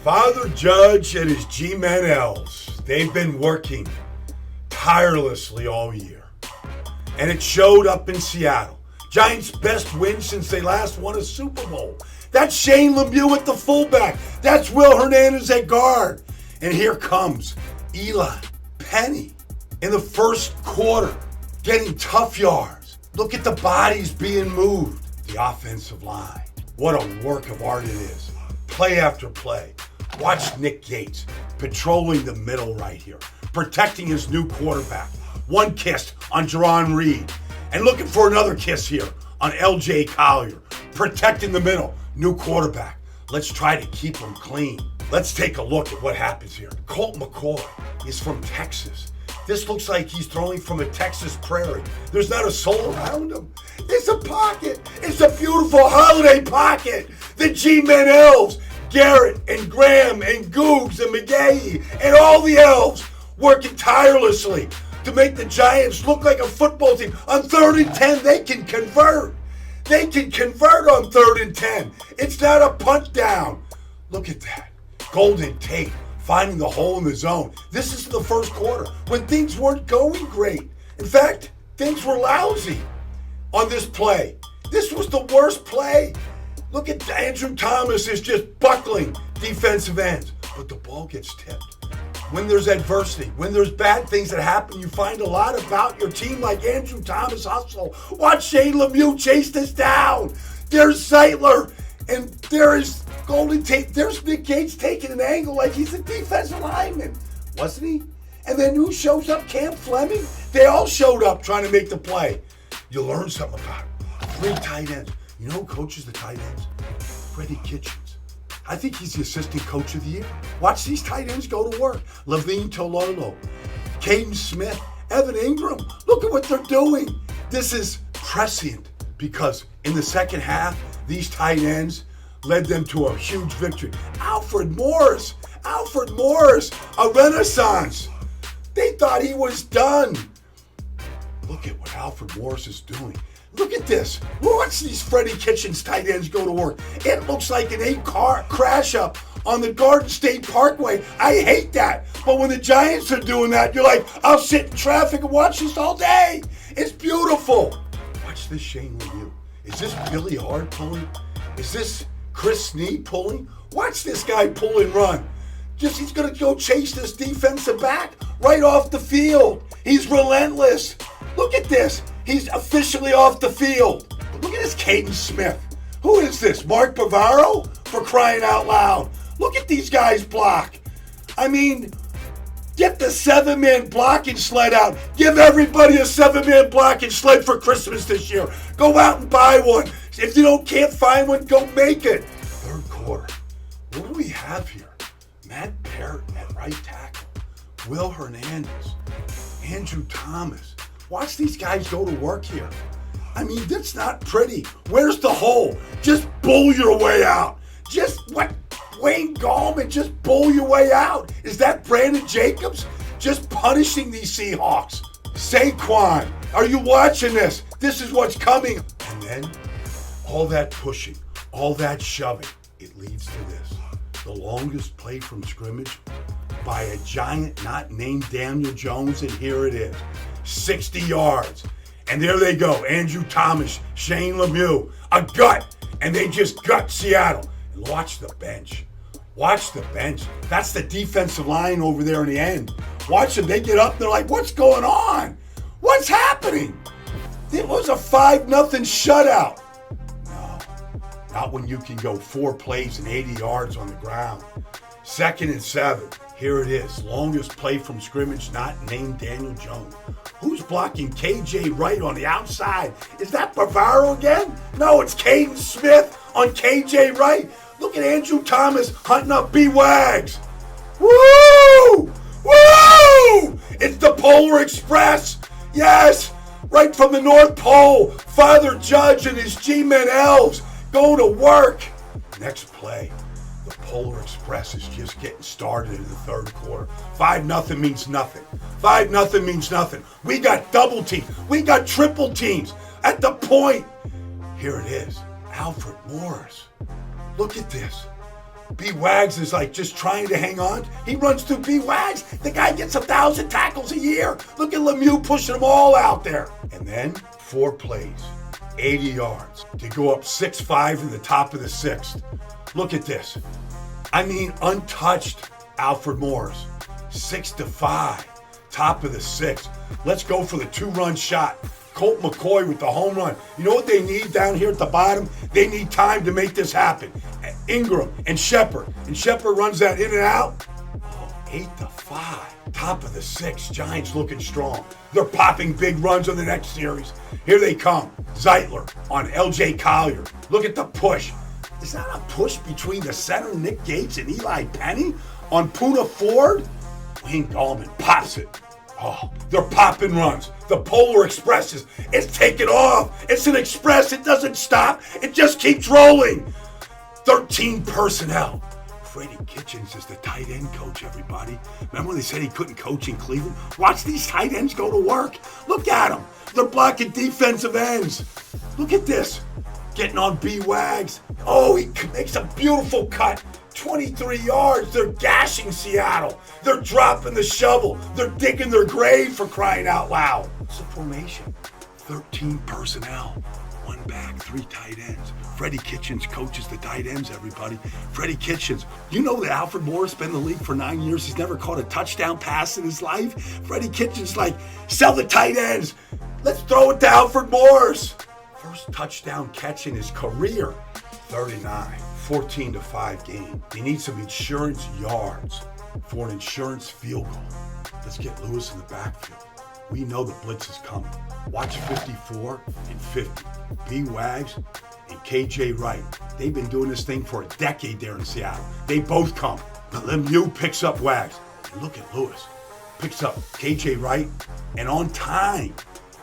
Father Judge and his G-Men Elves, they've been working tirelessly all year. And it showed up in Seattle. Giants' best win since they last won a Super Bowl. That's Shane Lemieux at the fullback. That's Will Hernandez at guard. And here comes Eli Penny in the first quarter, getting tough yards. Look at the bodies being moved. The offensive line. What a work of art it is. Play after play. Watch Nick Gates patrolling the middle right here, protecting his new quarterback. One kiss on Jerron Reed, and looking for another kiss here on L.J. Collier, protecting the middle. New quarterback. Let's try to keep him clean. Let's take a look at what happens here. Colt McCoy is from Texas. This looks like he's throwing from a Texas prairie. There's not a soul around him. It's a pocket. It's a beautiful holiday pocket. The G-Men Elves, Garrett and Graham and Googs and McGahee and all the Elves working tirelessly to make the Giants look like a football team. On 3rd and 10, they can convert. They can convert on 3rd and 10. It's not a punt down. Look at that. Golden Tate finding the hole in the zone. This is the first quarter when things weren't going great. In fact, things were lousy on this play. This was the worst play. Look at Andrew Thomas is just buckling defensive ends. But the ball gets tipped. When there's adversity, when there's bad things that happen, you find a lot about your team like Andrew Thomas hustle. Watch Shane Lemieux chase this down. There's Zeitler, and there is Golden Tate. There's Nick Gates taking an angle like he's a defensive lineman, wasn't he? And then who shows up? Cam Fleming? They all showed up trying to make the play. You learn something about it. 3 tight ends. You know who coaches the tight ends? Freddie Kitchens. I think he's the assistant coach of the year. Watch these tight ends go to work. Levine Tololo, Caden Smith, Evan Ingram. Look at what they're doing. This is prescient because in the second half, these tight ends led them to a huge victory. Alfred Morris, a renaissance. They thought he was done. Look at what Alfred Morris is doing. Look at this. Watch these Freddie Kitchens tight ends go to work. It looks like an 8-car crash up on the Garden State Parkway. I hate that. But when the Giants are doing that, you're like, I'll sit in traffic and watch this all day. It's beautiful. Watch this Shane Lemieux. Is this Billy Hard pulling? Is this Chris Snead pulling? Watch this guy pull and run. He's going to go chase this defensive back right off the field. He's relentless. Look at this. He's officially off the field. Look at this Caden Smith. Who is this? Mark Bavaro? For crying out loud. Look at these guys block. I mean, get the 7-man blocking sled out. Give everybody a 7-man blocking sled for Christmas this year. Go out and buy one. If you can't find one, go make it. 3rd quarter. What do we have here? Matt Parrott at right tackle. Will Hernandez. Andrew Thomas. Watch these guys go to work here. I mean, that's not pretty. Where's the hole? Just bull your way out. Wayne Gallman, just bull your way out. Is that Brandon Jacobs? Just punishing these Seahawks. Saquon, are you watching this? This is what's coming. And then all that pushing, all that shoving, it leads to this. The longest play from scrimmage by a Giant not named Daniel Jones, and here it is. 60 yards. And there they go. Andrew Thomas, Shane Lemieux, a gut. And they just gut Seattle. And watch the bench. Watch the bench. That's the defensive line over there in the end. Watch them. They get up. And they're like, what's going on? What's happening? It was a 5-0 shutout. No, not when you can go 4 plays and 80 yards on the ground. 2nd and 7. Here it is. Longest play from scrimmage, not named Daniel Jones. Who's blocking KJ Wright on the outside? Is that Bavaro again? No, it's Caden Smith on KJ Wright. Look at Andrew Thomas hunting up B-Wags. Woo! Woo! It's the Polar Express. Yes, right from the North Pole. Father Judge and his G-Men Elves go to work. Next play. The Polar Express is just getting started in the 3rd quarter. 5-0 means nothing. 5-0 means nothing. We got double teams. We got triple teams at the point. Here it is. Alfred Morris. Look at this. B. Wags is like just trying to hang on. He runs through B. Wags. The guy gets 1,000 tackles a year. Look at Lemieux pushing them all out there. And then 4 plays, 80 yards to go up 6-5 in the top of the 6th. Look at this. I mean, untouched Alfred Morris. 6-5, top of the 6th. Let's go for the 2-run shot. Colt McCoy with the home run. You know what they need down here at the bottom? They need time to make this happen. Ingram and Shepard. And Shepard runs that in and out. 8-5. Top of the 6th. Giants looking strong. They're popping big runs on the next series. Here they come. Zeitler on L.J. Collier. Look at the push. Is that a push between the center, Nick Gates, and Eli Penny? On Puna Ford? Wayne Gallman pops it. Oh, they're popping runs. The Polar Express it's taking off. It's an express. It doesn't stop. It just keeps rolling. 13 personnel. Freddie Kitchens is the tight end coach, everybody. Remember when they said he couldn't coach in Cleveland? Watch these tight ends go to work. Look at them. They're blocking defensive ends. Look at this. Getting on B-Wags. Oh, he makes a beautiful cut. 23 yards. They're gashing Seattle. They're dropping the shovel. They're digging their grave, for crying out loud. It's a formation. 13 personnel. 1 back, 3 tight ends. Freddie Kitchens coaches the tight ends, everybody. Freddie Kitchens. You know that Alfred Morris been in the league for 9 years. He's never caught a touchdown pass in his life. Freddie Kitchens like, sell the tight ends. Let's throw it to Alfred Morris. First touchdown catch in his career. 39. 14-5 game. He needs some insurance yards for an insurance field goal. Let's get Lewis in the backfield. We know the blitz is coming. Watch 54 and 50. B. Wags and KJ Wright. They've been doing this thing for a decade there in Seattle. They both come. But Lemieux picks up Wags. And look at Lewis. Picks up KJ Wright. And on time,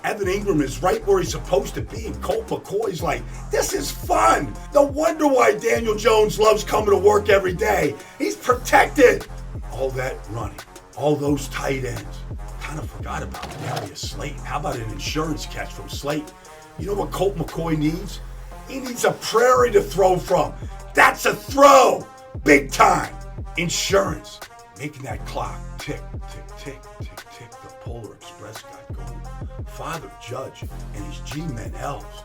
Evan Ingram is right where he's supposed to be, and Colt McCoy's like, this is fun. No wonder why Daniel Jones loves coming to work every day. He's protected. All that running, all those tight ends. Kind of forgot about Darius Slayton. How about an insurance catch from Slayton? You know what Colt McCoy needs? He needs a prairie to throw from. That's a throw. Big time. Insurance. Making that clock tick, tick, tick, tick, tick. The Polar Express got going. Father Judge and his G-Men Elves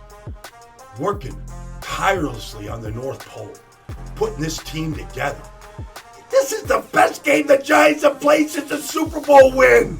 working tirelessly on the North Pole, putting this team together. This is the best game the Giants have played since the Super Bowl win.